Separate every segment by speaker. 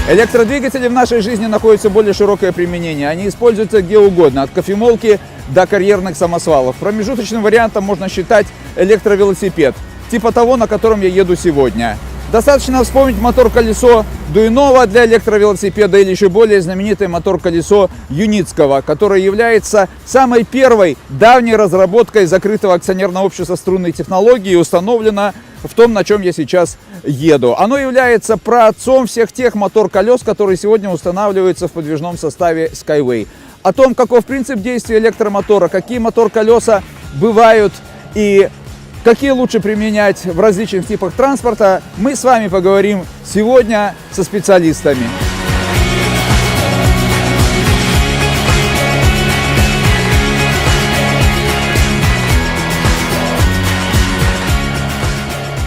Speaker 1: Электродвигатели в нашей жизни находят все более широкое применение. Они используются где угодно, от кофемолки до карьерных самосвалов. Промежуточным вариантом можно считать электровелосипед, типа того, на котором я еду сегодня. Достаточно вспомнить мотор-колесо Дуйнова для электровелосипеда или еще более знаменитое мотор-колесо Юницкого, которое является самой первой давней разработкой закрытого акционерного общества струнной технологии и установлено в том, на чем я сейчас еду. Оно является праотцом всех тех мотор-колес, которые сегодня устанавливаются в подвижном составе Skyway. О том, каков принцип действия электромотора, какие мотор-колеса бывают и какие лучше применять в различных типах транспорта, мы с вами поговорим сегодня со специалистами.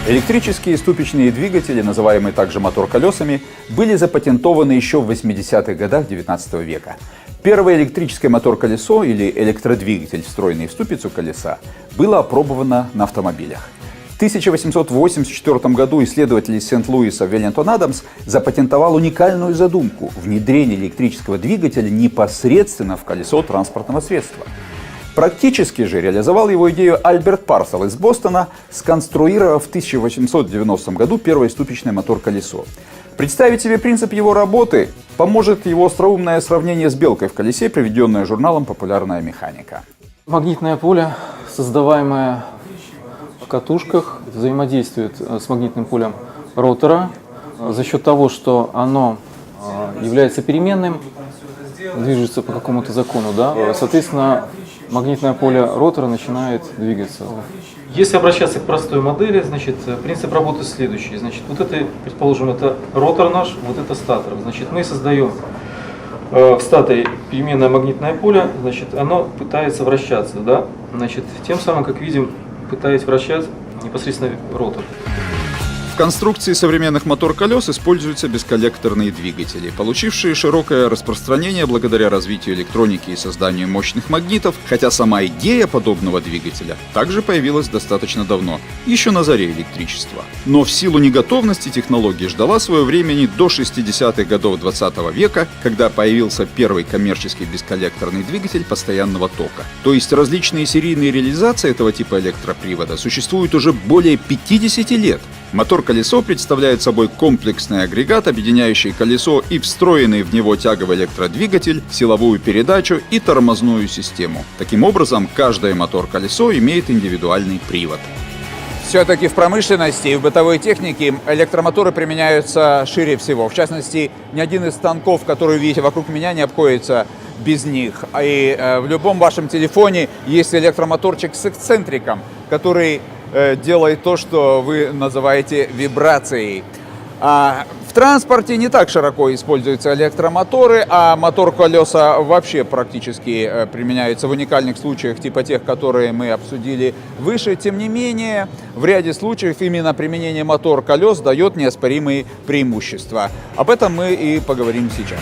Speaker 1: Электрические ступичные двигатели, называемые также мотор-колесами, были запатентованы еще в 80-х годах XIX века. Первое электрическое мотор-колесо или электродвигатель, встроенный в ступицу колеса, было опробовано на автомобилях. В 1884 году исследователь из Сент-Луиса Веллингтон Адамс запатентовал уникальную задумку – внедрение электрического двигателя непосредственно в колесо транспортного средства. Практически же реализовал его идею Альберт Парсел из Бостона, сконструировав в 1890 году первое ступичное мотор-колесо. Представить себе принцип его работы поможет его остроумное сравнение с белкой в колесе, приведенное журналом «Популярная механика».
Speaker 2: Магнитное поле, создаваемое в катушках, взаимодействует с магнитным полем ротора за счет того, что оно является переменным, движется по какому-то закону, да? Соответственно, магнитное поле ротора начинает двигаться.
Speaker 3: Если обращаться к простой модели, значит, принцип работы следующий. Значит, вот это, предположим, это ротор наш, вот это статор. Значит, мы создаем в статоре переменное магнитное поле, значит, оно пытается вращаться, да? Значит, тем самым, как видим, пытается вращать непосредственно ротор.
Speaker 1: В конструкции современных мотор-колес используются бесколлекторные двигатели, получившие широкое распространение благодаря развитию электроники и созданию мощных магнитов, хотя сама идея подобного двигателя также появилась достаточно давно, еще на заре электричества. Но в силу неготовности технологии ждала свое времени до 60-х годов 20 века, когда появился первый коммерческий бесколлекторный двигатель постоянного тока. То есть различные серийные реализации этого типа электропривода существуют уже более 50 лет. Мотор-колесо представляет собой комплексный агрегат, объединяющий колесо и встроенный в него тяговый электродвигатель, силовую передачу и тормозную систему. Таким образом, каждое мотор-колесо имеет индивидуальный привод. Все-таки в промышленности и в бытовой технике электромоторы применяются шире всего. В частности, ни один из станков, которые видите вокруг меня, не обходится без них. И в любом вашем телефоне есть электромоторчик с эксцентриком, который делает то, что вы называете вибрацией. В транспорте не так широко используются электромоторы, а мотор-колеса вообще практически применяются в уникальных случаях, типа тех, которые мы обсудили выше. Тем не менее, в ряде случаев именно применение мотор-колес дает неоспоримые преимущества. Об этом мы и поговорим сейчас.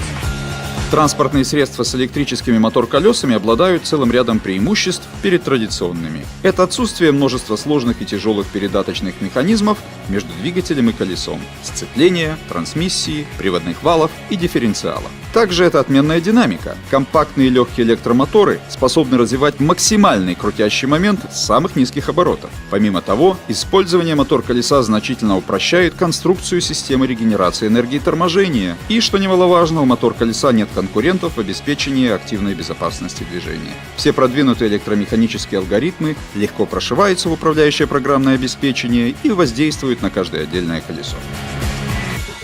Speaker 1: Транспортные средства с электрическими мотор-колесами обладают целым рядом преимуществ перед традиционными. Это отсутствие множества сложных и тяжелых передаточных механизмов между двигателем и колесом, сцепления, трансмиссии, приводных валов и дифференциала. Также это отменная динамика. Компактные и легкие электромоторы способны развивать максимальный крутящий момент с самых низких оборотов. Помимо того, использование мотор-колеса значительно упрощает конструкцию системы регенерации энергии торможения. И, что немаловажно, у мотор-колеса нет конкурентов в обеспечении активной безопасности движения. Все продвинутые электромеханические алгоритмы легко прошиваются в управляющее программное обеспечение и воздействуют на каждое отдельное колесо.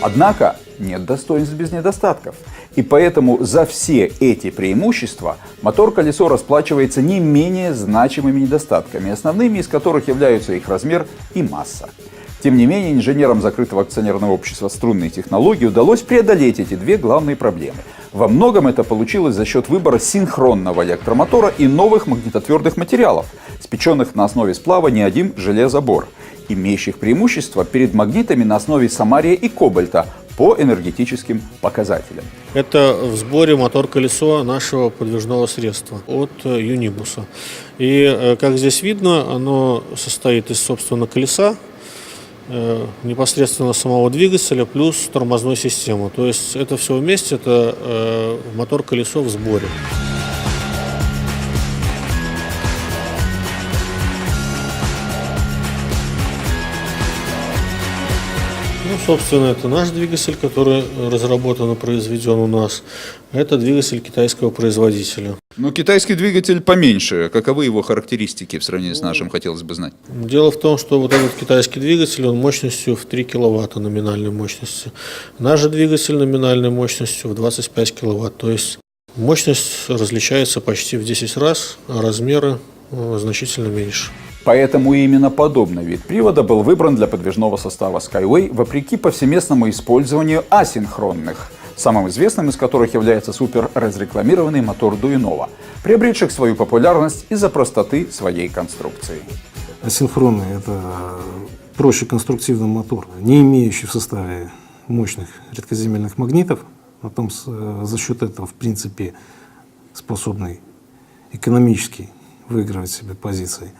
Speaker 1: Однако нет достоинств без недостатков. И поэтому за все эти преимущества мотор-колесо расплачивается не менее значимыми недостатками, основными из которых являются их размер и масса. Тем не менее, инженерам закрытого акционерного общества струнной технологии удалось преодолеть эти две главные проблемы. Во многом это получилось за счет выбора синхронного электромотора и новых магнитотвердых материалов, спеченных на основе сплава неодим железобор, имеющих преимущество перед магнитами на основе самария и кобальта по энергетическим показателям.
Speaker 4: Это в сборе мотор-колесо нашего подвижного средства от Юнибуса. И, как здесь видно, оно состоит из, собственно, колеса, непосредственно самого двигателя плюс тормозной системы. То есть это все вместе, это мотор-колесо в сборе. Ну, собственно, это наш двигатель, который разработан и произведен у нас. Это двигатель китайского производителя.
Speaker 1: Но китайский двигатель поменьше. Каковы его характеристики в сравнении с нашим, хотелось бы знать?
Speaker 4: Дело в том, что вот этот китайский двигатель, он мощностью в 3 киловатта номинальной мощности. Наш же двигатель номинальной мощностью в 25 киловатт. То есть мощность различается почти в 10 раз, а размеры значительно меньше.
Speaker 1: Поэтому именно подобный вид привода был выбран для подвижного состава Skyway вопреки повсеместному использованию асинхронных, самым известным из которых является супер-разрекламированный мотор Дуинова, приобретших свою популярность из-за простоты своей конструкции.
Speaker 5: Асинхронный – это проще конструктивный мотор, не имеющий в составе мощных редкоземельных магнитов, а потом за счет этого, в принципе, способный экономически выигрывать себе позиции.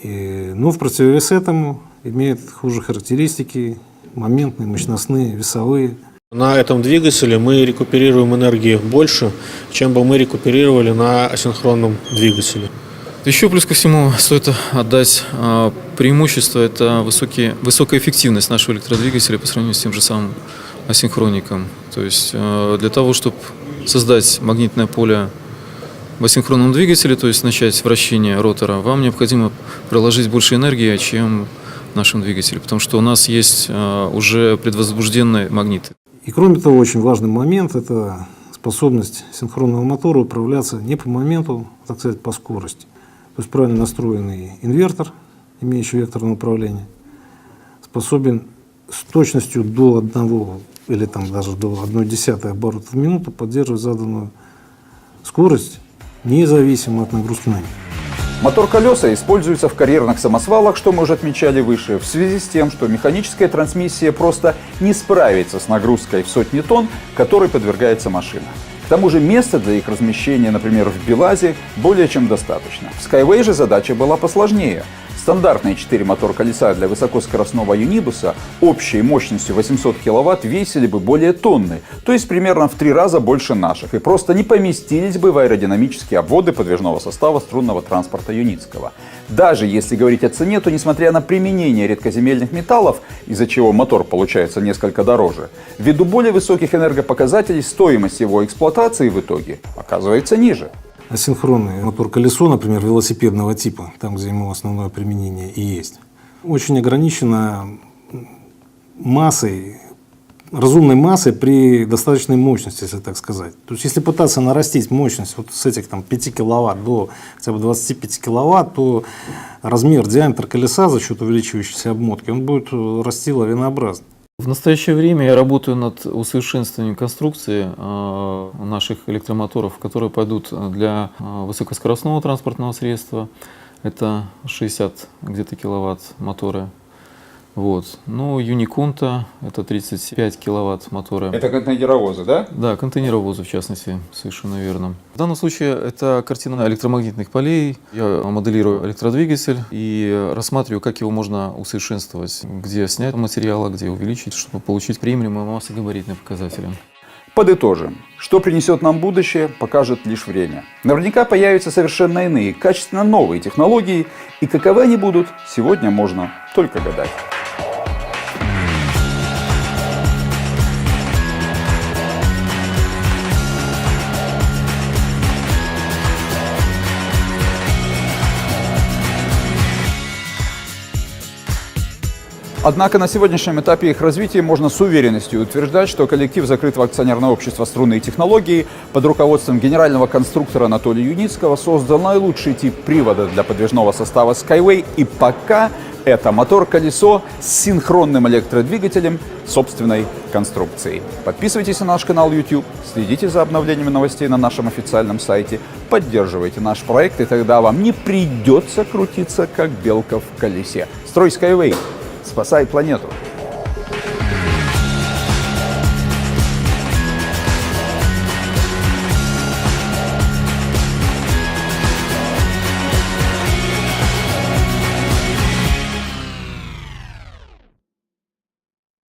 Speaker 5: Но в противовес этому имеет хуже характеристики, моментные, мощностные, весовые.
Speaker 4: На этом двигателе мы рекуперируем энергии больше, чем бы мы рекуперировали на асинхронном двигателе.
Speaker 3: Еще плюс ко всему стоит отдать преимущество, это высокая эффективность нашего электродвигателя по сравнению с тем же самым асинхроником. То есть для того, чтобы создать магнитное поле в асинхронном двигателе, то есть начать вращение ротора, вам необходимо приложить больше энергии, чем в нашем двигателе, потому что у нас есть уже предвозбужденные магниты.
Speaker 5: И кроме того, очень важный момент – это способность синхронного мотора управляться не по моменту, а, так сказать, по скорости. То есть правильно настроенный инвертор, имеющий векторное управление, способен с точностью до 1 или там даже до 0,1 оборота в минуту поддерживать заданную скорость, независимо от нагрузки на них.
Speaker 1: Мотор-колеса используются в карьерных самосвалах, что мы уже отмечали выше, в связи с тем, что механическая трансмиссия просто не справится с нагрузкой в сотни тонн, которой подвергается машина. К тому же места для их размещения, например, в БелАЗе, более чем достаточно. В Skyway же задача была посложнее. Стандартные 4 мотор-колеса для высокоскоростного юнибуса общей мощностью 800 кВт весили бы более тонны, то есть примерно в 3 раза больше наших, и просто не поместились бы в аэродинамические обводы подвижного состава струнного транспорта Юницкого. Даже если говорить о цене, то несмотря на применение редкоземельных металлов, из-за чего мотор получается несколько дороже, ввиду более высоких энергопоказателей стоимость его эксплуатации в итоге оказывается ниже.
Speaker 5: Асинхронный мотор-колесо, например, велосипедного типа, там, где ему основное применение и есть, очень ограничено массой, разумной массой при достаточной мощности, если так сказать. То есть, если пытаться нарастить мощность вот с этих там, 5 киловатт до хотя бы 25 киловатт, то размер, диаметр колеса за счет увеличивающейся обмотки, он будет расти лавинообразно.
Speaker 2: В настоящее время я работаю над усовершенствованием конструкции наших электромоторов, которые пойдут для высокоскоростного транспортного средства. Это 60 где-то киловатт моторы. Вот. Ну, Юникунта это 35 киловатт моторы.
Speaker 1: Это контейнеровозы, да?
Speaker 2: Да, контейнеровозы в частности, совершенно верно. В данном случае это картина электромагнитных полей. Я моделирую электродвигатель и рассматриваю, как его можно усовершенствовать, где снять материалы, где увеличить, чтобы получить приемлемые массогабаритные показатели.
Speaker 1: Подытожим. Что принесет нам будущее, покажет лишь время. Наверняка появятся совершенно иные, качественно новые технологии, и каковы они будут, сегодня можно только гадать. Однако на сегодняшнем этапе их развития можно с уверенностью утверждать, что коллектив закрытого акционерного общества «Струнные технологии» под руководством генерального конструктора Анатолия Юницкого создал наилучший тип привода для подвижного состава Skyway, и пока это мотор-колесо с синхронным электродвигателем собственной конструкции. Подписывайтесь на наш канал YouTube, следите за обновлениями новостей на нашем официальном сайте, поддерживайте наш проект, и тогда вам не придется крутиться, как белка в колесе. Строй Skyway! Спасай планету!